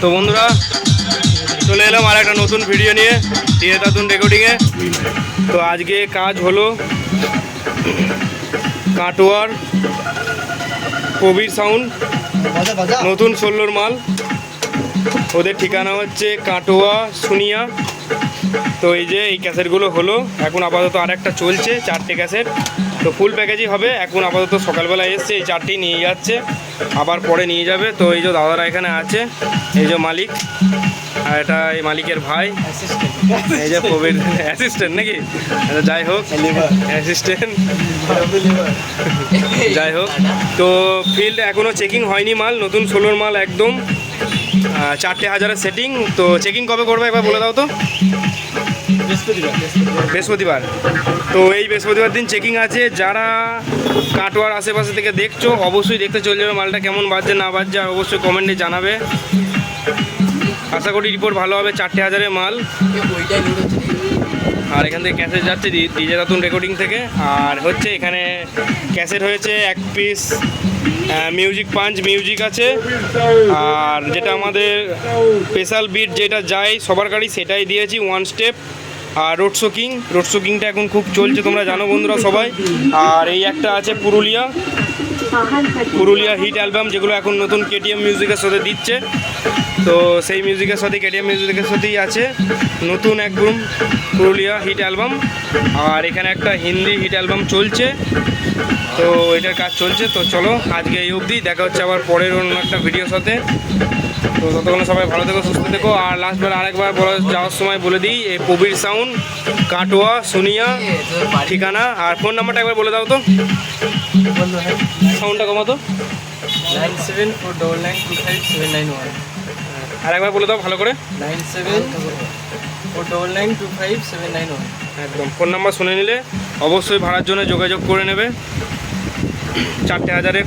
তো বন্ধুরা চলে এলাম আর একটা নতুন ভিডিও নিয়ে টিএ দাতুন রেকর্ডিংয়ে। তো আজকে কাজ হলো কাটোয়ার কবির সাউন্ড, নতুন 16 মাল। ওদের ঠিকানা হচ্ছে কাটোয়া সুনিয়া। তো এই যে এই ক্যাসেটগুলো হলো, এখন আপাতত আর একটা চলছে, 4টে ক্যাসেট। তো ফুল প্যাকেজই হবে। এখন আপাতত সকালবেলা এসছে, এই 4টেই নিয়ে যাচ্ছে, আবার পরে নিয়ে যাবে। তো এই যে দাদারা এখানে আছে, এই যে মালিক, আর এটা এই মালিকের ভাই, এই যে কবির অ্যাসিস্ট্যান্ট নাকি, যাই হোক অ্যাসিস্ট্যান্ট, যাই হোক। তো ফিল্ড এখনও চেকিং হয়নি, মাল নতুন 16 মাল একদম, 4টে হাজারের সেটিং। তো চেকিং কবে করবে একবার বলে দাও তো? বৃহস্পতিবার। তো এই বৃহস্পতিবার দিন চেকিং আছে। যারা কাটোয়ার আশেপাশে থেকে দেখছো অবশ্যই দেখতে চলে যাবে মালটা কেমন বাজছে না বাজছে, আর অবশ্যই কমেন্টে জানাবে। আশা করি রিপোর্ট ভালো হবে। 4টে হাজারের মাল। আর এখান থেকে ক্যাসেট যাচ্ছে ডিজে দাতুন রেকর্ডিং থেকে। আর হচ্ছে এখানে ক্যাসেট হয়েছে 1 পিস মিউজিক পাঞ্চ মিউজিক আছে, আর যেটা আমাদের স্পেশাল বিট যেটা যায় সবার গাড়ি সেটাই দিয়েছি 1 স্টেপ। আর রোড শোকিংটা এখন খুব চলছে, তোমরা জানো বন্ধুরা সবাই। আর এই একটা আছে পুরুলিয়া হিট অ্যালবাম, যেগুলো এখন নতুন কেটিএম মিউজিকের সাথে দিচ্ছে। তো সেই মিউজিকের সাথে কেটিএম মিউজিকের সাথেই আছে নতুন একদম পুরুলিয়া হিট অ্যালবাম। আর এখানে একটা হিন্দি হিট অ্যালবাম চলছে, তো এটার কাজ চলছে। তো চলো আজকে এই অবধি, দেখা হচ্ছে আবার পরের অন্য একটা ভিডিওর সাথে। তো ততক্ষণ সবাই ভালো থেকো, সুস্থ থেকো। আর লাস্টবার আরেকবার যাওয়ার সময় বলে দিই, এই কবির সাউন্ড, কাটোয়া সুনিয়া ঠিকানা। আর ফোন নাম্বারটা একবার বলে দাও তো, সাউন্ডটা কমাতো। 9749925791। আর একবার বলে দাও ভালো করে, 9749925791। একদম ফোন নাম্বার শুনে নিলে অবশ্যই ভাড়ার জন্য যোগাযোগ করে নেবে। 4টে হাজারের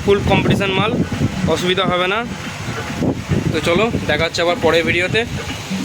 ফুল কম্পিটিশান মাল, অসুবিধা হবে না। তো চলো দেখা হচ্ছে আবার পরের ভিডিওতে।